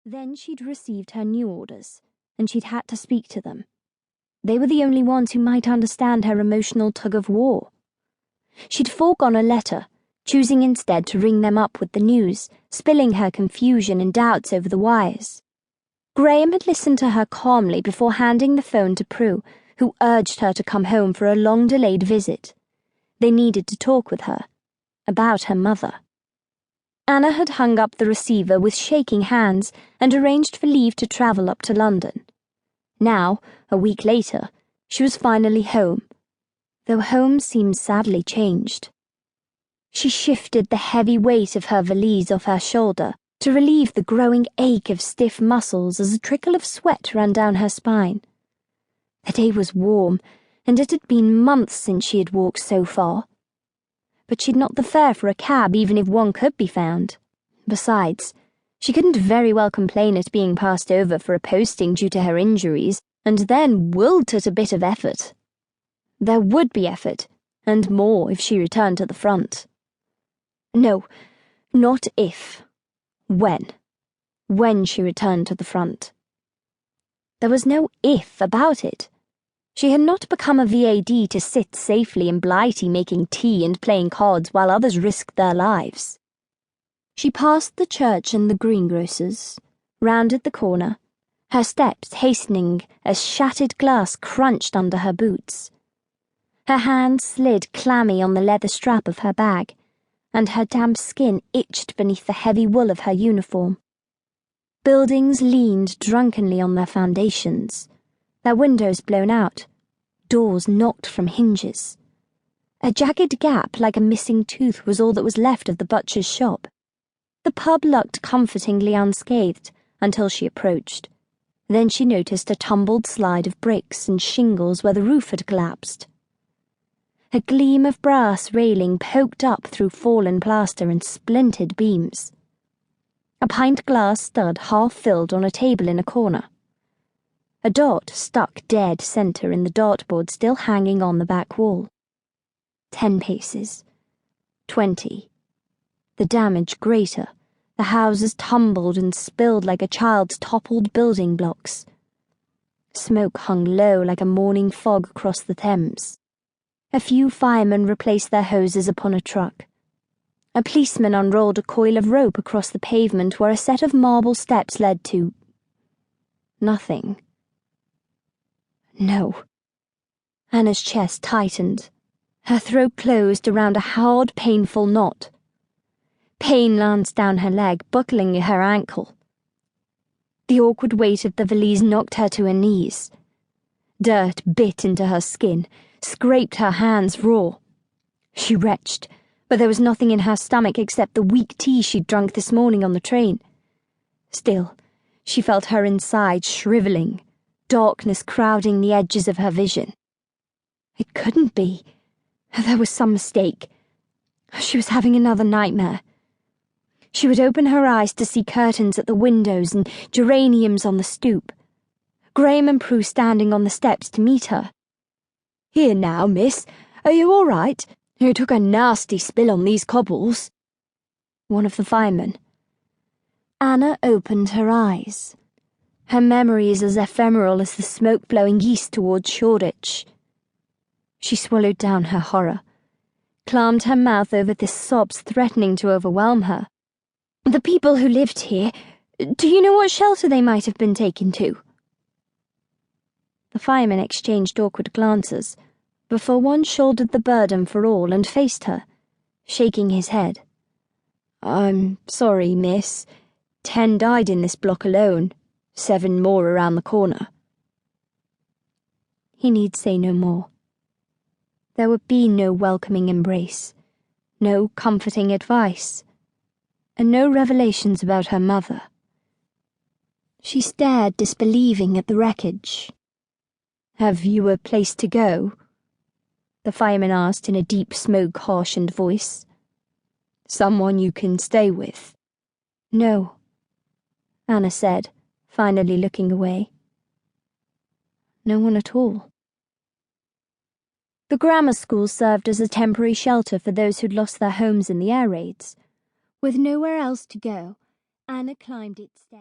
Then she'd received her new orders, and she'd had to speak to them. They were the only ones who might understand her emotional tug-of-war. She'd foregone a letter, choosing instead to ring them up with the news, spilling her confusion and doubts over the wires. Graham had listened to her calmly before handing the phone to Prue, who urged her to come home for a long-delayed visit. They needed to talk with her, about her mother. Anna had hung up the receiver with shaking hands and arranged for leave to travel up to London. Now, a week later, she was finally home, though home seemed sadly changed. She shifted the heavy weight of her valise off her shoulder to relieve the growing ache of stiff muscles as a trickle of sweat ran down her spine. The day was warm, and it had been months since she had walked so far. But she'd not the fare for a cab even if one could be found. Besides, she couldn't very well complain at being passed over for a posting due to her injuries, and then wilt at a bit of effort. There would be effort, and more if she returned to the front. No, not if. When. When she returned to the front. There was no if about it. She had not become a VAD to sit safely in Blighty making tea and playing cards while others risked their lives. She passed the church and the greengrocer's, rounded the corner, her steps hastening as shattered glass crunched under her boots. Her hands slid clammy on the leather strap of her bag, and her damp skin itched beneath the heavy wool of her uniform. Buildings leaned drunkenly on their foundations, their windows blown out, doors knocked from hinges. A jagged gap like a missing tooth was all that was left of the butcher's shop. The pub looked comfortingly unscathed until she approached. Then she noticed a tumbled slide of bricks and shingles where the roof had collapsed. A gleam of brass railing poked up through fallen plaster and splintered beams. A pint glass stood half-filled on a table in a corner. A dot stuck dead center in the dartboard still hanging on the back wall. 10 paces. 20. The damage greater, the houses tumbled and spilled like a child's toppled building blocks. Smoke hung low like a morning fog across the Thames. A few firemen replaced their hoses upon a truck. A policeman unrolled a coil of rope across the pavement where a set of marble steps led to... nothing. No. Anna's chest tightened. Her throat closed around a hard, painful knot. Pain lanced down her leg, buckling her ankle. The awkward weight of the valise knocked her to her knees. Dirt bit into her skin, scraped her hands raw. She retched, but there was nothing in her stomach except the weak tea she'd drunk this morning on the train. Still, she felt her insides shriveling, darkness crowding the edges of her vision. It couldn't be. There was some mistake. She was having another nightmare. She would open her eyes to see curtains at the windows and geraniums on the stoop. Graham and Prue standing on the steps to meet her. "Here now, miss. Are you all right? You took a nasty spill on these cobbles." One of the firemen. Anna opened her eyes. Her memories as ephemeral as the smoke blowing east towards Shoreditch. She swallowed down her horror, clammed her mouth over the sobs threatening to overwhelm her. "The people who lived here, do you know what shelter they might have been taken to?" The firemen exchanged awkward glances, before one shouldered the burden for all and faced her, shaking his head. "I'm sorry, miss. 10 died in this block alone, 7 more around the corner." He need say no more. There would be no welcoming embrace, no comforting advice, and no revelations about her mother. She stared disbelieving at the wreckage. "Have you a place to go?" the fireman asked in a deep, smoke-harshened voice. "Someone you can stay with?" "No," Anna said, finally looking away. "No one at all." The grammar school served as a temporary shelter for those who'd lost their homes in the air raids. With nowhere else to go, Anna climbed its steps.